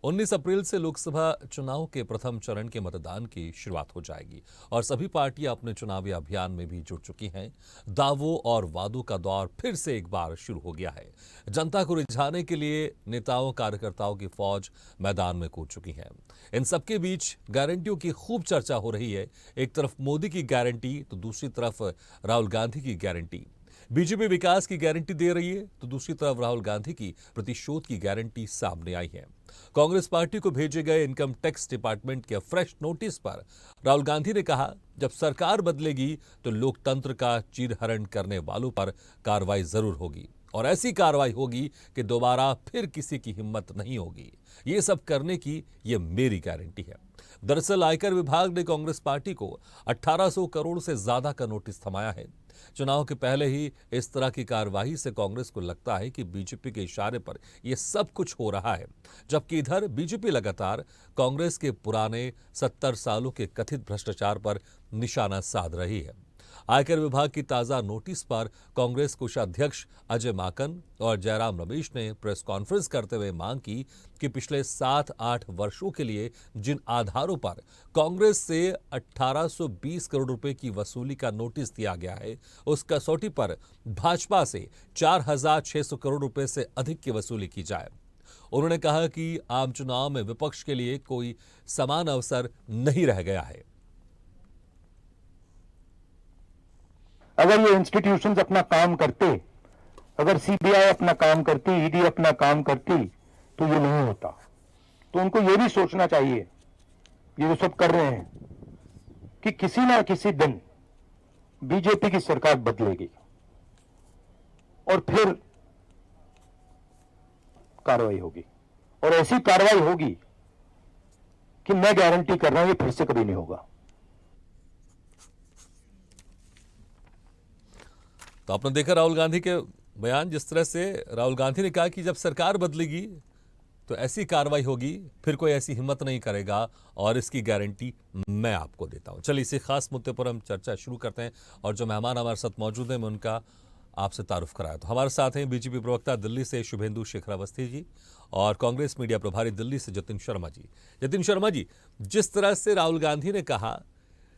19 अप्रैल से लोकसभा चुनाव के प्रथम चरण के मतदान की शुरुआत हो जाएगी और सभी पार्टियां अपने चुनावी अभियान में भी जुट चुकी हैं। दावों और वादों का दौर फिर से एक बार शुरू हो गया है। जनता को रिझाने के लिए नेताओं कार्यकर्ताओं की फौज मैदान में कूद चुकी है। इन सबके बीच गारंटियों की खूब चर्चा हो रही है। एक तरफ मोदी की गारंटी तो दूसरी तरफ राहुल गांधी की गारंटी। बीजेपी विकास की गारंटी दे रही है तो दूसरी तरफ राहुल गांधी की प्रतिशोध की गारंटी सामने आई है। कांग्रेस पार्टी को भेजे गए इनकम टैक्स डिपार्टमेंट के फ्रेश नोटिस पर राहुल गांधी ने कहा, जब सरकार बदलेगी तो लोकतंत्र का चीरहरण करने वालों पर कार्रवाई जरूर होगी और ऐसी कार्रवाई होगी कि दोबारा फिर किसी की हिम्मत नहीं होगी। ये सब करने की ये मेरी गारंटी है। दरअसल आयकर विभाग ने कांग्रेस पार्टी को 1800 करोड़ से ज्यादा का नोटिस थमाया है। चुनाव के पहले ही इस तरह की कार्यवाही से कांग्रेस को लगता है कि बीजेपी के इशारे पर यह सब कुछ हो रहा है, जबकि इधर बीजेपी लगातार कांग्रेस के पुराने 70 सालों के कथित भ्रष्टाचार पर निशाना साध रही है। आयकर विभाग की ताजा नोटिस पर कांग्रेस कोषाध्यक्ष अजय माकन और जयराम रमेश ने प्रेस कॉन्फ्रेंस करते हुए मांग की कि पिछले 7-8 वर्षों के लिए जिन आधारों पर कांग्रेस से 1820 करोड़ रुपए की वसूली का नोटिस दिया गया है, उस कसौटी पर भाजपा से 4600 करोड़ रुपए से अधिक की वसूली की जाए। उन्होंने कहा कि आम चुनाव में विपक्ष के लिए कोई समान अवसर नहीं रह गया है। अगर ये इंस्टीट्यूशंस अपना काम करते, अगर सीबीआई अपना काम करती, ईडी अपना काम करती, तो ये नहीं होता। तो उनको ये भी सोचना चाहिए, ये जो सब कर रहे हैं, कि किसी ना किसी दिन बीजेपी की सरकार बदलेगी और फिर कार्रवाई होगी, और ऐसी कार्रवाई होगी कि मैं गारंटी कर रहा हूं ये फिर से कभी नहीं होगा। तो आपने देखा राहुल गांधी के बयान, जिस तरह से राहुल गांधी ने कहा कि जब सरकार बदलेगी तो ऐसी कार्रवाई होगी, फिर कोई ऐसी हिम्मत नहीं करेगा और इसकी गारंटी मैं आपको देता हूं। चलिए इसी खास मुद्दे पर हम चर्चा शुरू करते हैं और जो मेहमान हमारे साथ मौजूद हैं मैं उनका आपसे तारुफ कराया। तो हमारे साथ हैं बीजेपी प्रवक्ता दिल्ली से शुभेंदु शेखर अवस्थी जी और कांग्रेस मीडिया प्रभारी दिल्ली से जतिन शर्मा जी। जतिन शर्मा जी, जिस तरह से राहुल गांधी ने कहा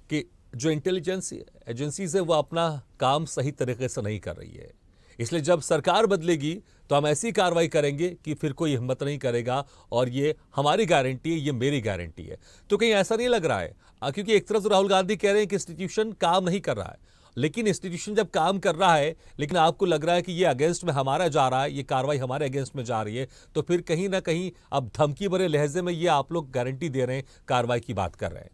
कि जो इंटेलिजेंस एजेंसीज है वो अपना काम सही तरीके से नहीं कर रही है, इसलिए जब सरकार बदलेगी तो हम ऐसी कार्रवाई करेंगे कि फिर कोई हिम्मत नहीं करेगा और ये हमारी गारंटी है, ये मेरी गारंटी है। तो कहीं ऐसा नहीं लग रहा है, क्योंकि एक तरफ तो राहुल गांधी कह रहे हैं कि इंस्टीट्यूशन काम नहीं कर रहा है, लेकिन इंस्टीट्यूशन जब काम कर रहा है लेकिन आपको लग रहा है कि ये अगेंस्ट में हमारा जा रहा है, ये कार्रवाई हमारे अगेंस्ट में जा रही है, तो फिर कहीं ना कहीं अब धमकी भरे लहजे में ये आप लोग गारंटी दे रहे हैं, कार्रवाई की बात कर रहे हैं।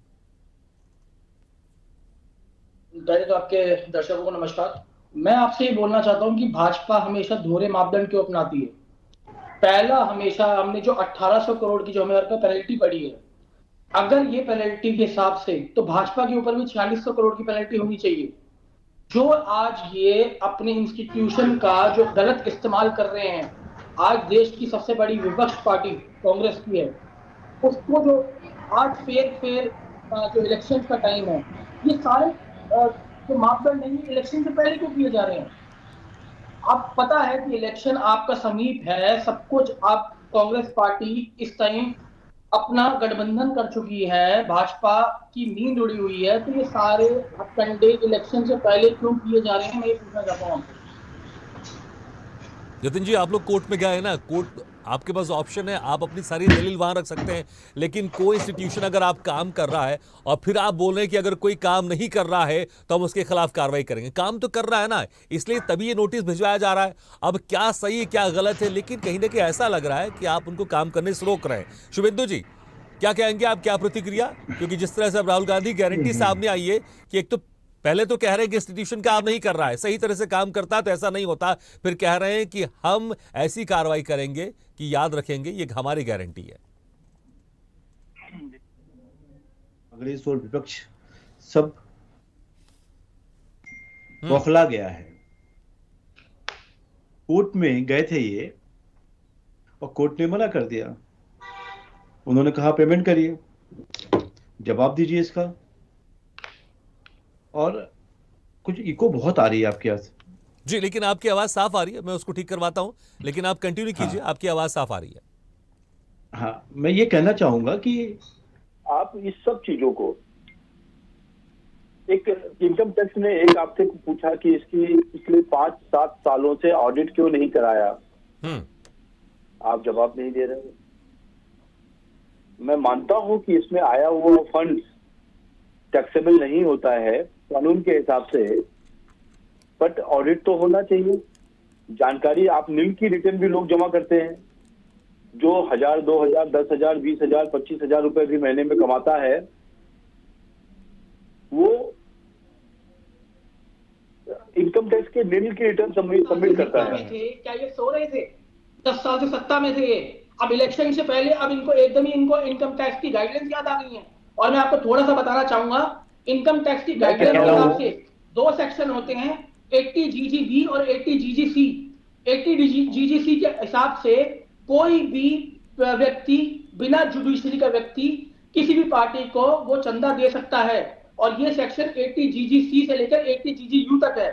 पहले तो आपके दर्शकों को नमस्कार। मैं आपसे ये बोलना चाहता हूं कि भाजपा हमेशा दोहरे मापदंड क्यों अपनाती है। पहला, हमेशा हमने जो 1800 करोड़ की जो हमें पेनल्टी पड़ी है, अगर ये पेनल्टी के हिसाब से तो भाजपा के ऊपर भी 4600 करोड़ की पेनल्टी होनी चाहिए। जो आज ये अपने इंस्टीट्यूशन का जो गलत इस्तेमाल कर रहे हैं, आज देश की सबसे बड़ी विपक्ष पार्टी कांग्रेस की है, उसको जो आज फेयर जो इलेक्शन का टाइम है, ये सारे जो मापदंड नहीं इलेक्शन से पहले क्यों किए जा रहे हैं। आप पता है कि इलेक्शन आपका समीप है, सब कुछ आप कांग्रेस पार्टी इस टाइम अपना गठबंधन कर चुकी है, भाजपा की नींद उड़ी हुई है, तो ये सारे हथकंडे इलेक्शन से पहले क्यों किए जा रहे हैं, मैं ये पूछना चाहता हूँ। जतिन जी, आप लोग कोर्ट में गए हैं ना, कोर्ट आपके पास ऑप्शन है, आप अपनी सारी दलील वहां रख सकते हैं, लेकिन कोई इंस्टीट्यूशन अगर आप काम कर रहा है और फिर आप बोल रहे हैं कि अगर कोई काम नहीं कर रहा है तो हम उसके खिलाफ कार्रवाई करेंगे। काम तो कर रहा है ना, इसलिए तभी ये नोटिस भिजवाया जा रहा है। अब क्या सही है क्या गलत है, लेकिन कहीं ना कहीं ऐसा लग रहा है कि आप उनको काम करने से रोक रहे हैं। शुभेंदु जी, क्या कहेंगे आप, क्या प्रतिक्रिया? क्योंकि जिस तरह से अब राहुल गांधी गारंटी सामने आई है कि एक तो पहले तो कह रहे हैं कि इंस्टीट्यूशन काम नहीं कर रहा है, सही तरह से काम करता तो ऐसा नहीं होता, फिर कह रहे हैं कि हम ऐसी कार्रवाई करेंगे कि याद रखेंगे ये हमारी गारंटी है। कांग्रेस और विपक्ष सब बौखला गया है। कोर्ट में गए थे ये और कोर्ट ने मना कर दिया। उन्होंने कहा पेमेंट करिए, जवाब दीजिए इसका। और कुछ इको बहुत आ रही है आपके यहाँ जी, लेकिन आपकी आवाज साफ आ रही है, मैं उसको ठीक करवाता हूं, लेकिन आप कंटिन्यू कीजिए। आपकी आवाज साफ आ रही है। हाँ, मैं ये कहना चाहूंगा कि आप इस सब चीजों को, एक इनकम टैक्स ने एक आपसे पूछा कि इसकी पिछले 5-7 सालों से ऑडिट क्यों नहीं कराया, हम्म। आप जवाब नहीं दे रहे। मैं मानता हूं कि इसमें आया हुआ फंड टैक्सेबल नहीं होता है कानून के हिसाब से, बट ऑडिट तो होना चाहिए। जानकारी, आप नील की रिटर्न भी लोग जमा करते हैं, जो 1000, 2000, 10,000, 20,000, 25,000 रुपए भी महीने में कमाता है, वो इनकम टैक्स के नील की रिटर्न सबमिट करता है। क्या ये सो रहे थे? 10 साल से सत्ता में थे ये, अब इलेक्शन से पहले अब इनको एकदम ही इनको इनकम टैक्स की गाइडलाइंस याद आ गई हैं। और मैं आपको थोड़ा सा बताना चाहूंगा, इनकम टैक्स की गाइडलाइंस के हिसाब से 2 सेक्शन होते हैं, 80 GGB और 80 GGC। 80 GGC के हिसाब से कोई भी व्यक्ति, बिना जुडिशरी का व्यक्ति, किसी भी पार्टी को वो चंदा दे सकता है, और ये सेक्शन 80 GGC से लेकर 80 GGU तक है।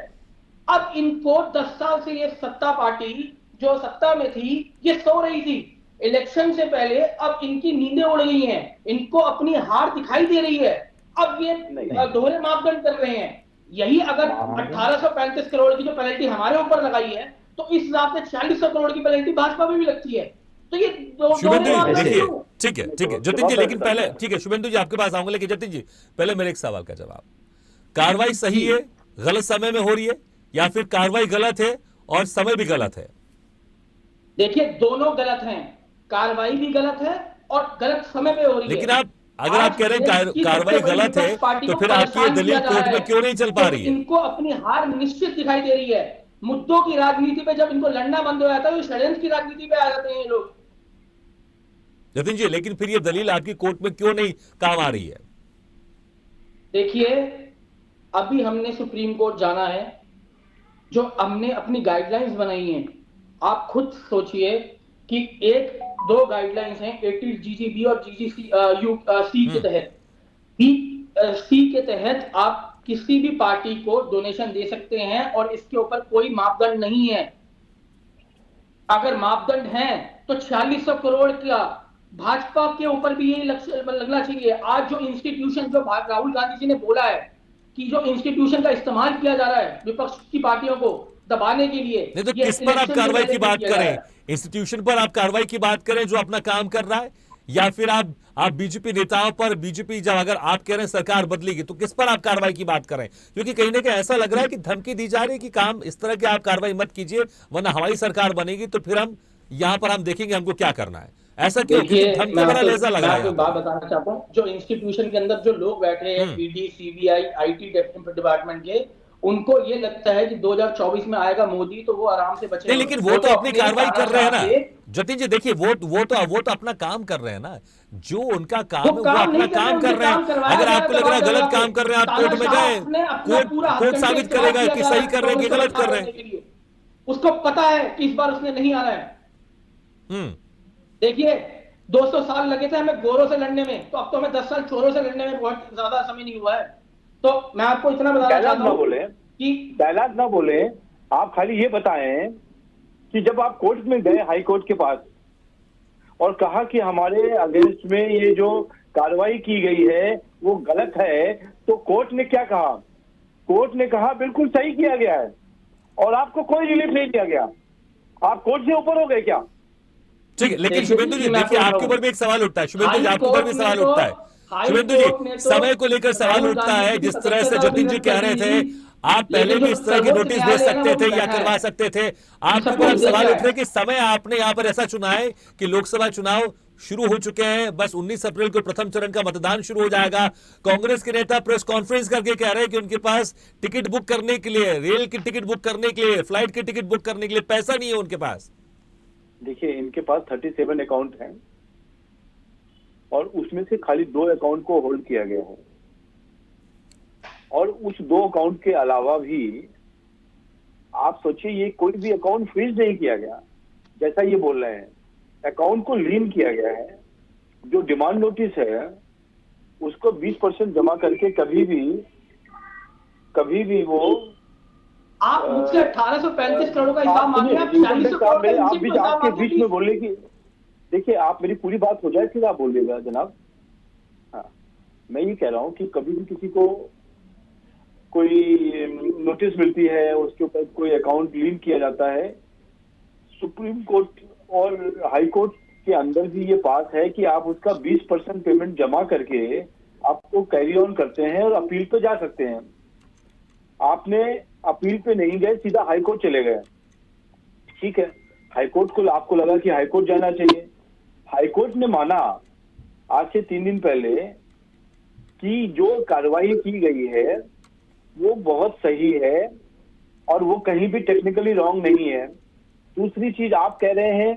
अब इनको 10 साल से ये सत्ता पार्टी जो सत्ता में थी, ये सो रही थी इलेक्शन से पहले, अब इनकी नींदें उड़ गई हैं, इनको अपनी हार दिखाई दे रही है, अब ये दोहरे मापदंड कर रहे हैं। यही अगर 1835 करोड़ की जो पेनल्टी हमारे ऊपर लगाई है, तो इस हिसाब से 4600 करोड़ की पेनल्टी भाजपा में भी लगती है। तो ये शुभेंदु जी देखिए, ठीक है जतिन जी, लेकिन पहले ठीक है शुभेंदु जी आपके पास आऊंगा, लेकिन जतिन जी पहले मेरे एक सवाल का जवाब, कार्रवाई सही है, गलत समय में हो रही है, या फिर कार्रवाई गलत है और समय भी गलत है? देखिए, दोनों गलत हैं, कार्रवाई भी गलत है और गलत समय पे हो रही है। लेकिन आप अगर आप कह रहे हैं कार्रवाई गलत है, तो फिर आपकी ये दलील कोर्ट में क्यों नहीं चल पा रही है? इनको अपनी हार निश्चित दिखाई दे रही है। मुद्दों की राजनीति पे जब इनको लड़ना बंद हो जाता है, तो षड्यंत्र की राजनीति पे आ जाते हैं ये लोग। जतिन जी, लेकिन फिर ये दलील आपकी कोर्ट में क्यों नहीं काम आ रही है? देखिए, अभी हमने सुप्रीम कोर्ट जाना है, जो हमने अपनी गाइडलाइंस बनाई हैं, आप खुद सोचिए कि 1-2 गाइडलाइंस हैं 80 GGB और GGC के तहत। सी के तहत आप किसी भी पार्टी को डोनेशन दे सकते हैं और इसके ऊपर कोई मापदंड नहीं है। अगर मापदंड है तो 4600 करोड़ का भाजपा के ऊपर भी यही लगना चाहिए। आज जो इंस्टीट्यूशन, जो राहुल गांधी जी ने बोला है कि जो इंस्टीट्यूशन का इस्तेमाल किया जा रहा है विपक्ष की पार्टियों को दबाने के लिए, नहीं तो किस पर आप कार्रवाई की बात करें? इंस्टीट्यूशन पर आप कार्रवाई की बात करें जो अपना काम कर रहा है, या फिर आप बीजेपी नेताओं पर? बीजेपी जब अगर आप कह रहे हैं सरकार बदलेगी, तो किस पर आप कार्रवाई की बात करें? क्योंकि कहीं ना कहीं ऐसा लग रहा है कि धमकी दी जा रही है कि काम इस तरह की आप कार्रवाई मत कीजिए, वरना हमारी सरकार बनेगी तो फिर हम यहां पर हम देखेंगे हमको क्या करना है। ऐसा क्यों? धमकी बड़ा लहजा लगा है। बात बताना चाहता हूँ, जो इंस्टीट्यूशन के अंदर जो लोग बैठे हैं, ईडी, सीबीआई, IT डिपार्टमेंट के, उनको ये लगता है कि 2024 में आएगा मोदी तो वो आराम से बचेगा। नहीं, लेकिन वो तो अपनी कार्रवाई कर रहे हैं ना जतिन जी। देखिए, वो तो अपना काम कर रहे हैं ना, जो उनका काम है वो अपना काम कर रहे हैं। अगर आपको लग रहा है गलत काम कर रहे हैं, आप कोर्ट में गए, कोर्ट साबित करेगा कि सही कर रहे हैं कि गलत कर रहे हैं। उसको पता है कि इस बार उसने नहीं आना है। देखिए, 200 साल लगे थे हमें गोरों से लड़ने में, तो अब तो हमें 10 साल चोरों से लड़ने में बहुत ज्यादा समय नहीं हुआ है। तो मैं आपको इतना बताना चाहता हूं कि डायलॉग ना बोले, आप खाली ये बताएं कि जब आप कोर्ट में गए, हाई कोर्ट के पास, और कहा कि हमारे अगेंस्ट में ये जो कार्रवाई की गई है वो गलत है, तो कोर्ट ने क्या कहा? कोर्ट ने कहा बिल्कुल सही किया गया है और आपको कोई रिलीफ नहीं दिया गया। आप कोर्ट से ऊपर हो गए क्या? ठीक है, लेकिन शुभेंदु जी देखिए, आपके ऊपर भी एक सवाल उठता है। शुभेंदु जी, आपके ऊपर भी सवाल उठता है। शुभेंदु जी, समय को लेकर सवाल उठता है। जिस तरह से जतिन जी कह रहे थे, आप पहले भी इस तरह की नोटिस दे सकते थे या करवा सकते थे। आपके ऊपर सवाल उठ रहे कि समय आपने यहाँ पर ऐसा चुना है कि लोकसभा चुनाव शुरू हो चुके हैं, बस 19 अप्रैल को प्रथम चरण का मतदान शुरू हो जाएगा। कांग्रेस के नेता प्रेस कॉन्फ्रेंस करके कह रहे हैं कि उनके पास टिकट बुक करने के लिए, रेल की टिकट बुक करने के लिए, फ्लाइट की टिकट बुक करने के लिए पैसा नहीं है उनके पास। देखिए, इनके पास 37 अकाउंट हैं और उसमें से खाली 2 अकाउंट को होल्ड किया गया है, और उस 2 अकाउंट के अलावा भी आप सोचिए, ये कोई भी अकाउंट फ्रीज नहीं किया गया जैसा ये बोल रहे हैं। अकाउंट को लीन किया गया है। जो डिमांड नोटिस है उसको 20% जमा करके कभी भी वो आप मुझसे 1835 करोड़ का हिसाब मांगे, आप 40 करोड़ आप भी आपके बीच में बोले कि देखिए, आप मेरी पूरी बात हो जाए फिर आप बोलिएगा जनाब। हाँ, मैं ये कह रहा हूँ कि कभी भी किसी को कोई नोटिस मिलती है, उसके ऊपर कोई अकाउंट लिंक किया जाता है, सुप्रीम कोर्ट और हाई कोर्ट के अंदर भी ये पास है कि आप उसका 20% पेमेंट जमा करके आपको कैरी ऑन करते हैं और अपील पे जा सकते हैं। आपने अपील पे नहीं गए, सीधा हाई कोर्ट चले गए। ठीक है, हाई कोर्ट को आपको लगा कि हाई कोर्ट जाना चाहिए। हाई कोर्ट ने माना आज से 3 दिन पहले कि जो कार्रवाई की गई है वो बहुत सही है और वो कहीं भी टेक्निकली रॉन्ग नहीं है। दूसरी चीज, आप कह रहे हैं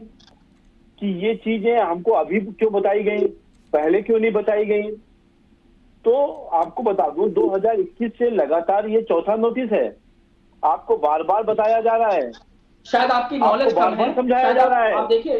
कि ये चीजें हमको अभी क्यों बताई गई, पहले क्यों नहीं बताई गई? तो आपको बता दूं, 2021 से लगातार ये चौथा नोटिस है। आपको बार बार बताया जा रहा है, शायद आपकी नॉलेज कम है, समझाया जा रहा है। आप देखिए,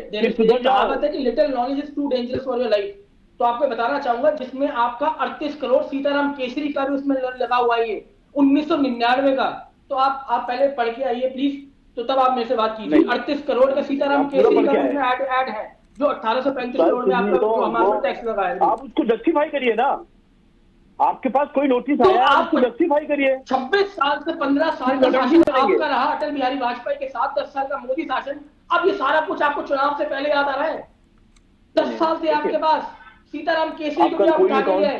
कहावत है कि little knowledge is too dangerous for your life. तो आपको बताना चाहूंगा, जिसमें आपका 38 करोड़ सीताराम केसरी का भी उसमें लगा हुआ है, 1999 का। तो आप पहले पढ़ के आइए प्लीज, तो तब आप मेरे से बात कीजिए। 38 करोड़ का सीताराम केसरी का उसमें ऐड है, जो 1835 करोड़ में आपका जो हमारा टैक्स लगा है। आप उसको जस्टिफाई करिए ना, आपके पास कोई नोटिस तो आया, आप उसको जस्टिफाई करिए। 26 साल से 15 साल का शासन आपका रहा अटल बिहारी वाजपेयी के साथ, 10 साल का मोदी शासन। अब ये सारा कुछ आपको चुनाव से पहले याद आ रहा है? 10 साल से आपके पास सीताराम केसरी को भी आप उठा के लिए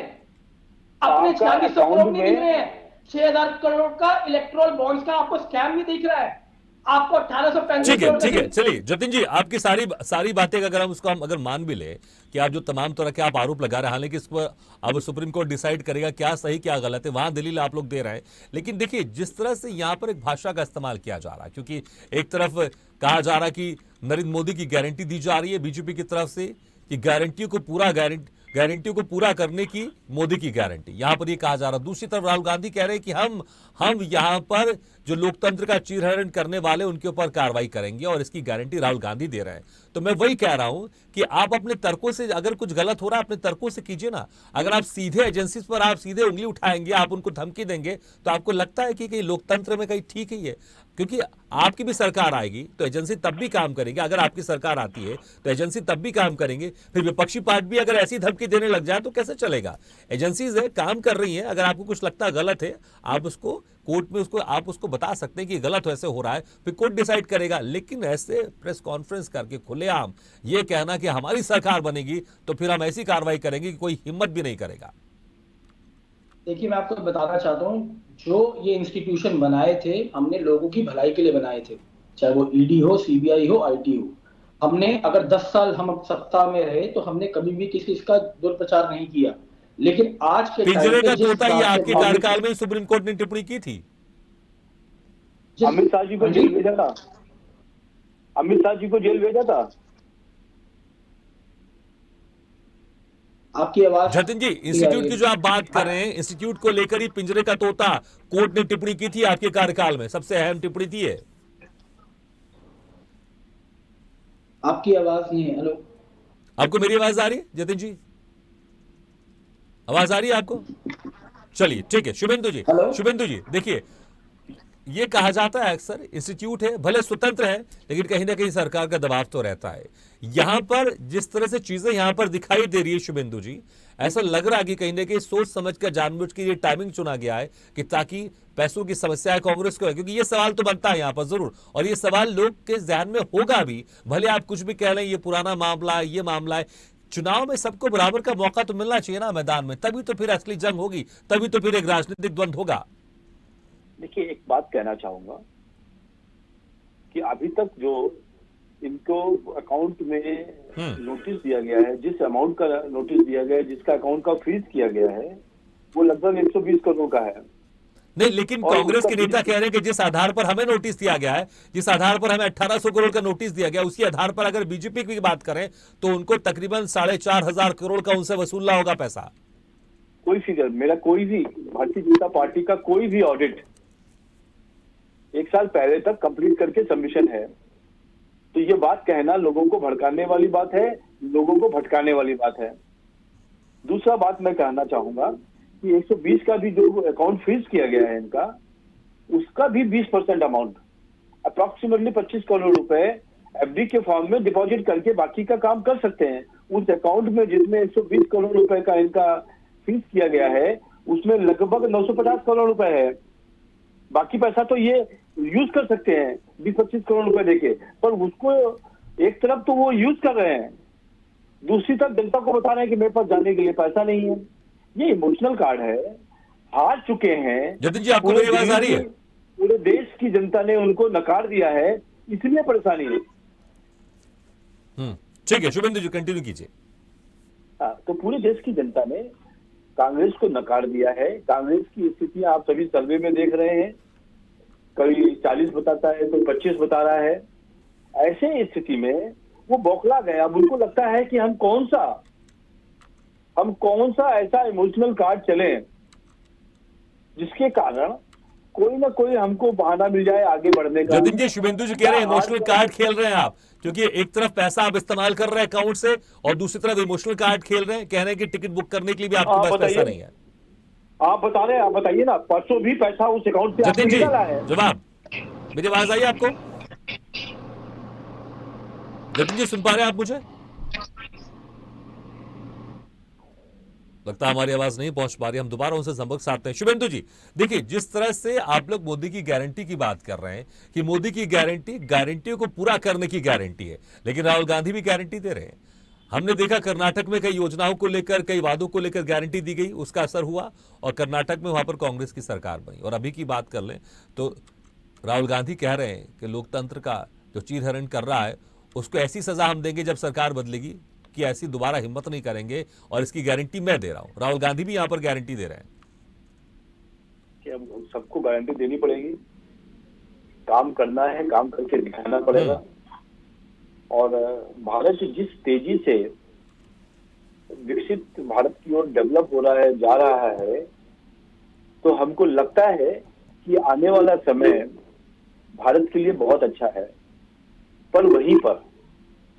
अपने 4600 करोड़ नहीं दिख रहे हैं, 6000 करोड़ का इलेक्ट्रोल बॉन्ड्स का आपको स्कैम नहीं दिख रहा है, आपको 1835 ठीक है, करोड़ ठीक है, चलिए जतिन जी, आपकी सारी बातें अगर हम अगर मान भी ले कि आप जो तमाम तरह के आप आरोप लगा रहे हैं, हालांकि इस पर अब सुप्रीम कोर्ट डिसाइड करेगा क्या सही क्या गलत है, वहां दलील आप लोग दे रहे हैं। लेकिन देखिए, जिस तरह से यहां पर एक भाषा का इस्तेमाल किया जा रहा है, क्योंकि एक तरफ कहा जा रहा है कि नरेंद्र मोदी की गारंटी दी जा रही है बीजेपी की तरफ से कि गारंटियों को पूरा करने की मोदी की गारंटी, यहां पर ये कहा जा रहा है। दूसरी तरफ राहुल गांधी कह रहे हैं कि हम यहां पर जो लोकतंत्र का चीरहरण करने वाले उनके ऊपर कार्रवाई करेंगे और इसकी गारंटी राहुल गांधी दे रहे हैं। तो मैं वही कह रहा हूं कि आप अपने तर्कों से, अगर कुछ गलत हो रहा है अपने तर्कों से कीजिए ना। अगर आप सीधे एजेंसीज पर आप सीधे उंगली उठाएंगे, आप उनको धमकी देंगे, तो आपको लगता है कि कहीं लोकतंत्र में कहीं ठीक ही है? क्योंकि आपकी भी सरकार आएगी तो एजेंसी तब भी काम करेंगे। अगर आपकी सरकार आती है तो एजेंसी तब भी काम करेंगे। फिर विपक्षी पार्टी भी अगर ऐसी धमकी देने लग जाए तो कैसे चलेगा? एजेंसीज है, काम कर रही हैं। अगर आपको कुछ लगता है गलत है, आप उसको कोर्ट में आप उसको बता सकते हैं कि गलत वैसे हो रहा है, फिर कोर्ट डिसाइड करेगा। लेकिन ऐसे प्रेस कॉन्फ्रेंस करके खुलेआम ये कहना कि हमारी सरकार बनेगी तो फिर हम ऐसी कार्रवाई करेंगे कि कोई हिम्मत भी नहीं करेगा। देखिए, मैं आपको बताना चाहता हूँ, जो ये इंस्टीट्यूशन बनाए थे हमने लोगों की भलाई के लिए बनाए थे, चाहे वो ईडी हो, सीबीआई हो, आईटी हो। हमने अगर 10 साल हम सत्ता में रहे तो हमने कभी भी किसी इसका दुष्प्रचार नहीं किया। लेकिन आज के पिंजरे का तोता ये आपके कार्यकाल में सुप्रीम कोर्ट ने टिप्पणी की थी। अमित शाह जी को जेल भेजा था, अमित शाह जी को जेल भेजा था। आपकी आवाज जतिन जी, इंस्टीट्यूट की जो आप बात कर रहे हैं, इंस्टीट्यूट को लेकर ही पिंजरे का तोता कोर्ट ने टिप्पणी की थी आपके कार्यकाल में, सबसे अहम टिप्पणी थी है। आपकी आवाज नहीं है। हेलो, आपको मेरी आवाज आ रही है जतिन जी? आवाज आ रही है आपको? चलिए ठीक है। शुभेंदु जी देखिए, ये कहा जाता है अक्सर इंस्टीट्यूट है, भले स्वतंत्र है, लेकिन कहीं ना कहीं सरकार का दबाव तो रहता है। यहां पर जिस तरह से चीजें यहां पर दिखाई दे रही है शुभेंदु जी, ऐसा लग रहा है कि कहीं ना कहीं सोच समझ कर जानबूझ के ये टाइमिंग चुना गया है कि ताकि पैसों की समस्या है कांग्रेस को है। क्योंकि ये सवाल तो बनता है यहां पर जरूर, और ये सवाल लोग के ध्यान में होगा भी, भले आप कुछ भी कह लें ये पुराना मामला है, ये मामला है। चुनाव में सबको बराबर का मौका तो मिलना चाहिए ना मैदान में, तभी तो फिर असली जंग होगी, तभी तो फिर एक राजनीतिक द्वंद्व होगा। देखिए, एक बात कहना चाहूंगा कि अभी तक जो इनको अकाउंट में नोटिस दिया गया है, जिस अमाउंट का नोटिस दिया गया है, जिसका अकाउंट का फ्रीज किया गया है, वो लगभग 120 करोड़ का है। नहीं, लेकिन कांग्रेस के नेता कह रहे हैं कि जिस आधार पर हमें नोटिस दिया गया है, जिस आधार पर हमें 1800 करोड़ का नोटिस दिया गया, उसी आधार पर अगर बीजेपी की बात करें तो उनको तकरीबन 4500 करोड़ का उनसे वसूलना होगा पैसा। कोई फिगर, मेरा कोई भी भारतीय जनता पार्टी का कोई भी ऑडिट 1 साल पहले तक कंप्लीट करके सबमिशन है। तो ये बात कहना लोगों को भड़काने वाली बात है, लोगों को भटकाने वाली बात है। दूसरा बात मैं कहना चाहूंगा कि 120 का भी जो अकाउंट फ्रीज किया गया है इनका, उसका भी 20% अमाउंट, अप्रोक्सीमेटली 25 करोड़ रुपए एफडी के फॉर्म में डिपॉजिट करके बाकी का काम कर सकते हैं। उस अकाउंट में जिसमें 120 करोड़ रुपए का इनका फीस किया गया है, उसमें लगभग 950 करोड़ रुपए है। बाकी पैसा तो ये यूज कर सकते हैं 20-25 करोड़ रुपए देके, पर उसको एक तरफ तो वो यूज कर रहे हैं, दूसरी तरफ जनता को बता रहे हैं कि मेरे पास जाने के लिए पैसा नहीं है। ये इमोशनल कार्ड है, हार चुके हैं। जतिन जी, आपको मेरी आवाज आ रही है? पूरे देश की जनता ने उनको नकार दिया है, इसलिए परेशानी है। ठीक है, शुभेंदु जी कंटिन्यू कीजिए। तो पूरे देश की जनता ने कांग्रेस को नकार दिया है। कांग्रेस की स्थितियां आप सभी सर्वे में देख रहे हैं, कोई 40 बताता है, कोई 25 बता रहा है। ऐसे स्थिति में वो बौखला गया। अब उनको लगता है कि हम कौन सा ऐसा इमोशनल कार्ड चले जिसके कारण कोई ना कोई हमको बहाना मिल जाए आगे बढ़ने का। जतिन जी, शुभेंदु जी कह रहे हैं इमोशनल कार्ड खेल रहे हैं आप, क्योंकि एक तरफ पैसा आप इस्तेमाल कर रहे हैं अकाउंट से और दूसरी तरफ इमोशनल कार्ड खेल रहे हैं, कह रहे हैं कि टिकट बुक करने के लिए भी आपके पास पैसा नहीं है। आप बता रहे हैं, आप बताइए ना, परसों भी पैसा उस अकाउंट से जतिन जी, निकाला है। जवाब, मेरी आवाज आई आपको? जतिन जी, सुन पा रहे हैं आप मुझे? लगता है हमारी आवाज नहीं पहुंच पा रही, हम दोबारा उनसे संपर्क साधते हैं। शुभेंदु जी, देखिए जिस तरह से आप लोग मोदी की गारंटी की बात कर रहे हैं कि मोदी की गारंटियों को पूरा करने की गारंटी है, लेकिन राहुल गांधी भी गारंटी दे रहे हैं। हमने देखा कर्नाटक में कई योजनाओं को लेकर, कई वादों को लेकर गारंटी दी गई, उसका असर हुआ और कर्नाटक में वहां पर कांग्रेस की सरकार बनी। और अभी की बात कर लें तो राहुल गांधी कह रहे हैं कि लोकतंत्र का जो चीरहरण कर रहा है उसको ऐसी सजा हम देंगे जब सरकार बदलेगी कि ऐसी दोबारा हिम्मत नहीं करेंगे, और इसकी गारंटी मैं दे रहा हूं। राहुल गांधी भी यहां पर गारंटी दे रहे हैं कि अब सबको गारंटी देनी पड़ेगी, काम करना है, काम करके दिखाना पड़ेगा। और भारत जिस तेजी से विकसित भारत की ओर डेवलप हो रहा है, जा रहा है, तो हमको लगता है कि आने वाला समय भारत के लिए बहुत अच्छा है। पर वहीं पर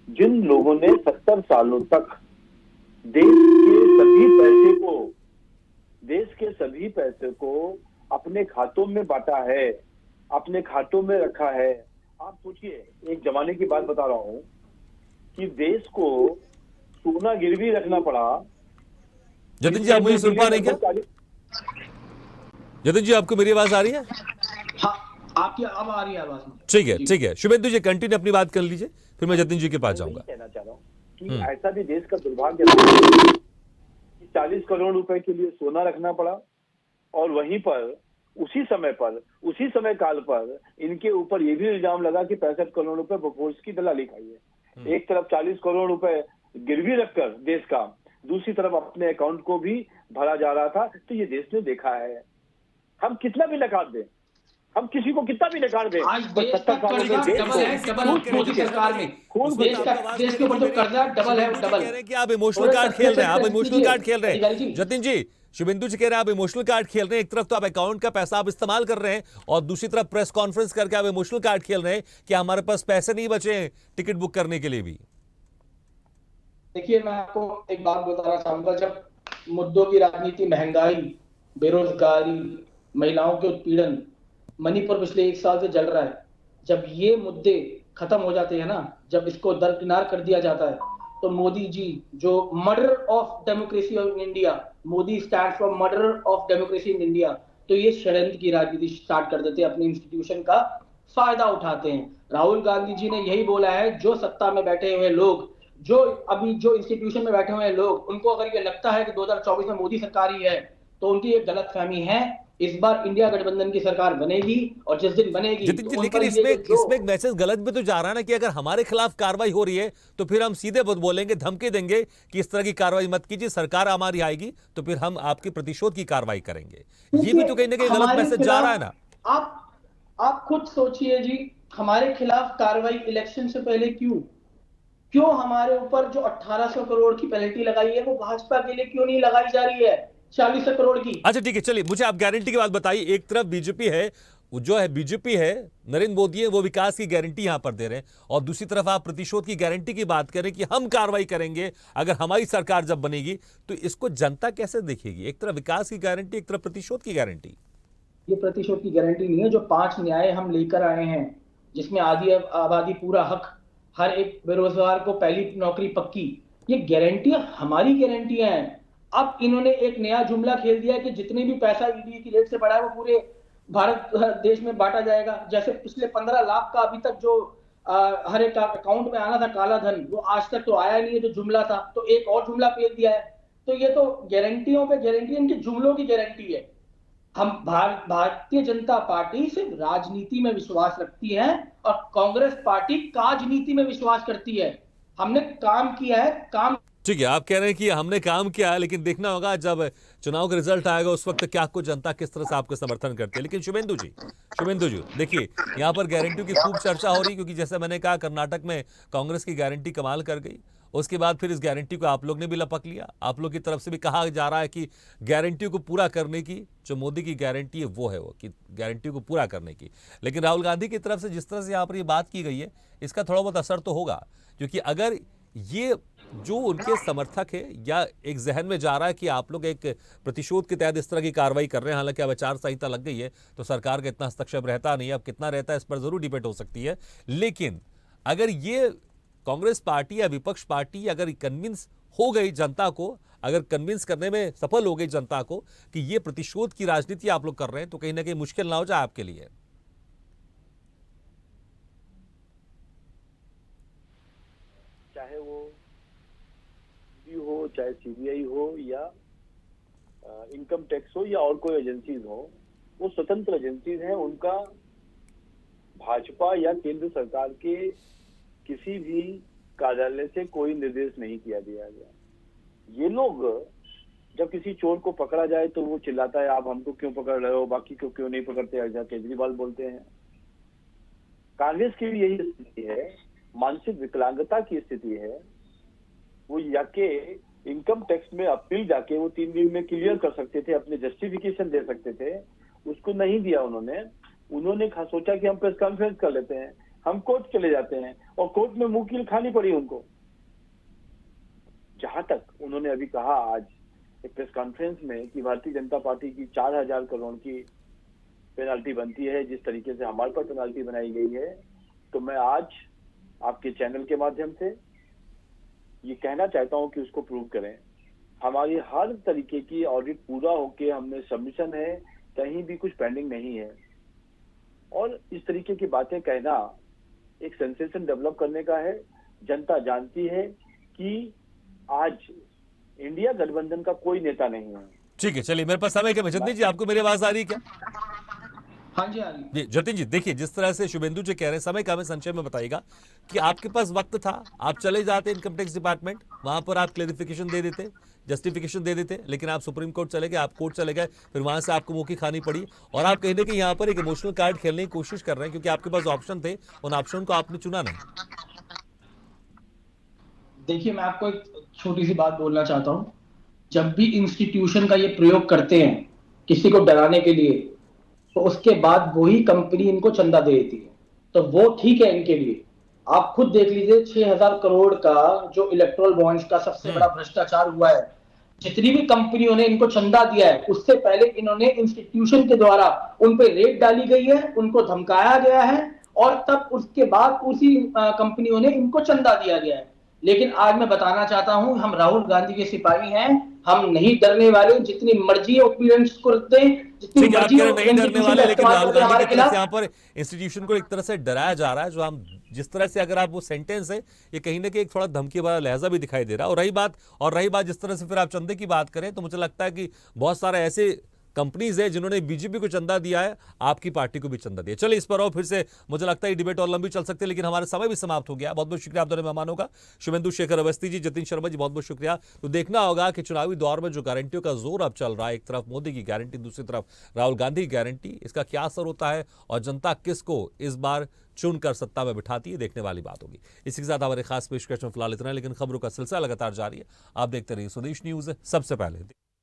जिन लोगों ने 70 सालों तक देश के सभी पैसे को अपने खातों में बांटा है, अपने खातों में रखा है। आप सोचिए, एक जमाने की बात बता रहा हूं कि देश को सोना गिरवी रखना पड़ा। जतिन जी, आप मुझे सुन पा रहे हैं क्या? जतिन जी, आपको मेरी आवाज आ रही है? हाँ, आपकी अब आ रही है आवाज। ठीक है, ठीक है। शुभेंदु जी कंटिन्यू अपनी बात कर लीजिए, फिर मैं जतिन जी के पास जाऊंगा। कहना चाह रहा हूँ कि ऐसा भी देश का दुर्भाग्य है कि 40 करोड़ रुपए के लिए सोना रखना पड़ा, और वहीं पर उसी समय काल पर इनके ऊपर ये भी इल्जाम लगा कि 65 करोड़ रुपए बोफोर्स की दलाली खाई है। एक तरफ 40 करोड़ रुपए गिरवी रखकर देश का, दूसरी तरफ अपने अकाउंट को भी भरा जा रहा था। तो ये देश ने देखा है। हम कितना भी नकार दें, हम किसी को कितना भी नकार दें, आज देश का कर्जा डबल है, डबल मोदी सरकार में देश के ऊपर जो कर्जा डबल है, डबल। कह रहे हैं कि आप इमोशनल कार्ड खेल रहे हैं, आप इमोशनल कार्ड खेल रहे हैं। जतिन जी, शुभेंदु जी कह रहे हैं आप इमोशनल कार्ड खेल रहे हैं। एक तरफ तो आप अकाउंट का पैसा आप इस्तेमाल कर रहे हैं और दूसरी तरफ प्रेस कॉन्फ्रेंस करके आप इमोशनल कार्ड खेल रहे हैं कि हमारे पास पैसे नहीं बचे हैं टिकट बुक करने के लिए भी। देखिए, मैं आपको एक बात बताना चाहूंगा, जब मुद्दों की राजनीति, महंगाई, बेरोजगारी, महिलाओं के उत्पीड़न, मणिपुर पिछले 1 साल से जल रहा है, जब ये मुद्दे खत्म हो जाते हैं ना, जब इसको दरकिनार कर दिया जाता है, तो मोदी जी जो murder of democracy of India, Modi stands for murder of democracy in India, तो ये षड्यंत्र की राजनीति स्टार्ट कर देते हैं, अपने इंस्टीट्यूशन का फायदा उठाते हैं। राहुल गांधी जी ने यही बोला है, जो सत्ता में बैठे हुए लोग, जो अभी जो इंस्टीट्यूशन में बैठे हुए लोग, उनको अगर ये लगता है कि 2024 में मोदी सरकार ही है, तो उनकी एक गलतफहमी है। इस बार इंडिया गठबंधन की सरकार बनेगी, और जिस दिन बनेगी जतिन जी, लेकिन इसमें एक मैसेज गलत भी तो जा रहा है ना कि अगर हमारे खिलाफ कार्रवाई हो रही है तो फिर हम सीधे बोलेंगे, धमकी देंगे कि इस तरह की कार्रवाई मत कीजिए, सरकार हमारी आएगी तो फिर हम आपकी प्रतिशोध की कार्रवाई करेंगे। ये भी तो कहीं ना कहीं गलत मैसेज जा रहा है ना। आप खुद सोचिए जी, हमारे खिलाफ कार्रवाई इलेक्शन से पहले क्यों हमारे ऊपर जो 1800 करोड़ की पेनल्टी लगाई है, वो भाजपा के लिए क्यों नहीं लगाई जा रही है 40 करोड़ की? अच्छा ठीक है, चलिए मुझे आप गारंटी की बात बताइए। एक तरफ बीजेपी है, बीजेपी है, नरेंद्र मोदी है, वो विकास की गारंटी यहां पर दे रहे हैं, और दूसरी तरफ आप प्रतिशोध की गारंटी की बात करें कि हम कार्रवाई करेंगे अगर हमारी सरकार जब बनेगी। तो इसको जनता कैसे देखेगी? एक तरफ विकास की गारंटी, एक तरफ प्रतिशोध की गारंटी। ये प्रतिशोध की गारंटी नहीं है। जो 5 न्याय हम लेकर आए हैं, जिसमें आधी आबादी पूरा हक हर एक बेरोजगार को पहली नौकरी पक्की, ये गारंटियां हमारी गारंटियां हैं। अब इन्होंने एक नया जुमला खेल दिया है कि जितने भी पैसा ईडी की रेट से बढ़ा है वो पूरे भारत देश में बांटा जाएगा। जैसे पिछले 15 लाख का अभी तक जो हर एक अकाउंट में आना था काला धन, वो आज तक तो आया नहीं है, जो जुमला था, तो एक और जुमला पेल दिया है। तो ये तो गारंटियों पे गारंटी, इनके जुमलों की गारंटी है। हम भारतीय जनता पार्टी सिर्फ राजनीति में विश्वास रखती है और कांग्रेस पार्टी काजनीति में विश्वास करती है। हमने काम किया है, काम। ठीक है, आप कह रहे हैं कि हमने काम किया है, लेकिन देखना होगा जब चुनाव का रिजल्ट आएगा उस वक्त क्या कुछ जनता किस तरह से आपका समर्थन करती है। लेकिन शुभेंदु जी देखिए, यहाँ पर गारंटी की खूब चर्चा हो रही, क्योंकि जैसे मैंने कहा कर्नाटक में कांग्रेस की गारंटी कमाल कर गई। उसके बाद फिर इस गारंटी को आप लोग ने भी लपक लिया। आप लोग की तरफ से भी कहा जा रहा है कि गारंटी को पूरा करने की जो मोदी की गारंटी है वो है, वो कि गारंटी को पूरा करने की। लेकिन राहुल गांधी की तरफ से जिस तरह से यहाँ पर ये बात की गई है, इसका थोड़ा बहुत असर तो होगा, क्योंकि अगर ये जो उनके समर्थक है या एक जहन में जा रहा है कि आप लोग एक प्रतिशोध के तहत इस तरह की कार्रवाई कर रहे हैं, हालांकि अब आचार संहिता लग गई है तो सरकार का इतना हस्तक्षेप रहता नहीं है, अब कितना रहता है इस पर जरूर डिबेट हो सकती है। लेकिन अगर ये कांग्रेस पार्टी या विपक्ष पार्टी अगर कन्विंस हो गई जनता को, अगर कन्विंस करने में सफल हो गई जनता को कि ये प्रतिशोध की राजनीति आप लोग कर रहे हैं, तो कहीं ना कहीं मुश्किल ना हो जाए आपके लिए। चाहे वो हो, चाहे सीबीआई हो या इनकम टैक्स हो या और कोई एजेंसीज हो, वो स्वतंत्र एजेंसीज हैं। उनका भाजपा या केंद्र सरकार के किसी भी कार्यालय से कोई निर्देश नहीं किया दिया गया। ये लोग जब किसी चोर को पकड़ा जाए तो वो चिल्लाता है आप हमको क्यों पकड़ रहे हो, बाकी को क्यों नहीं पकड़ते, ऐसा केजरीवाल बोलते हैं। कांग्रेस की भी यही स्थिति है, मानसिक विकलांगता की स्थिति है। वो जाके इनकम टैक्स में अपील जाके वो 3 दिन में क्लियर कर सकते थे, अपने जस्टिफिकेशन दे सकते थे, उसको नहीं दिया उन्होंने सोचा कि हम प्रेस कॉन्फ्रेंस कर लेते हैं, हम कोर्ट चले जाते हैं, और कोर्ट में मुंह कील खानी पड़ी उनको। जहां तक उन्होंने अभी कहा आज एक प्रेस कॉन्फ्रेंस में कि भारतीय जनता पार्टी की 4000 करोड़ की पेनाल्टी बनती है, जिस तरीके से हमारे पर पेनाल्टी बनाई गई है, तो मैं आज आपके चैनल के माध्यम से ये कहना चाहता हूं कि उसको प्रूव करें। हमारी हर तरीके की ऑडिट पूरा होके हमने सबमिशन है, कहीं भी कुछ पेंडिंग नहीं है। और इस तरीके की बातें कहना एक सेंसेशन डेवलप करने का है। जनता जानती है कि आज इंडिया गठबंधन का कोई नेता नहीं है। ठीक है, चलिए मेरे पास समय कम है। जतिन जी, आपको मेरी आवाज आ रही है क्या? हाँ जी, हाँ जी। जतिन जी देखिए, जिस तरह से शुभेंदु जी कह रहे हैं, समय का हमें संक्षेप में बताइएगा कि आपके पास वक्त था, आप चले जाते इनकम टैक्स डिपार्टमेंट, वहां पर आप क्लेरिफिकेशन दे देते, जस्टिफिकेशन दे देते, लेकिन आप सुप्रीम कोर्ट चले गए, आप कोर्ट चले गए, फिर वहां से आपको मुंह की खानी पड़ी, और आप कहीं ना कहीं यहाँ पर एक इमोशनल कार्ड खेलने की कोशिश कर रहे हैं, क्योंकि आपके पास ऑप्शन थे, उन ऑप्शन को आपने चुना नहीं। देखिए, मैं आपको एक छोटी सी बात बोलना चाहता हूं। जब भी इंस्टीट्यूशन का ये प्रयोग करते हैं किसी को डराने के लिए, तो उसके बाद वही कंपनी इनको चंदा दे देती है, तो वो ठीक है इनके लिए। आप खुद देख लीजिए, 6000 करोड़ का जो इलेक्ट्रल बॉन्ड्स का सबसे बड़ा भ्रष्टाचार हुआ है, जितनी भी कंपनियों ने इनको चंदा दिया है, उससे पहले इन्होंने इंस्टीट्यूशन के द्वारा उन पे रेट डाली गई है, उनको धमकाया गया है, और तब उसके बाद उसी कंपनियों ने इनको चंदा दिया गया है। लेकिन आज मैं बताना चाहता हूं, हम राहुल गांधी के सिपाही हैं, हम नहीं डरने वाले। जितनी मर्जी ओपिनियंस करते हैं, जितनी मर्जी नहीं डरने वाले, लेकिन राहुल गांधी की तरफ से यहाँ पर इंस्टीट्यूशन को एक तरह से डराया जा रहा है। जो हम जिस तरह से, अगर आप वो सेंटेंस है, ये कहीं ना कहीं एक थोड़ा धमकी वाला लहजा भी दिखाई दे रहा है। और रही बात जिस तरह से फिर आप चंदे की बात करें, तो मुझे लगता है कि बहुत सारे ऐसे कंपनीज है जिन्होंने बीजेपी को चंदा दिया है, आपकी पार्टी को भी चंदा दिया। चलिए इस पर और फिर से मुझे लगता है डिबेट और लंबी चल सकती है, लेकिन हमारा समय भी समाप्त हो गया। बहुत बहुत शुक्रिया आप दोनों मेहमानों का, शुभेंदु शेखर अवस्थी जी, जतिन शर्मा जी, बहुत बहुत शुक्रिया। तो देखना होगा कि चुनावी दौर में जो गारंटियों का जोर अब चल रहा है, एक तरफ मोदी की गारंटी, दूसरी तरफ राहुल गांधी की गारंटी, इसका क्या असर होता है और जनता किसको इस बार चुनकर सत्ता में बिठाती है, देखने वाली बात होगी। इसी के साथ हमारे खास पेशकश में फिलहाल इतना है, लेकिन खबरों का सिलसिला लगातार जारी है। आप देखते रहिए स्वदेश न्यूज, सबसे पहले।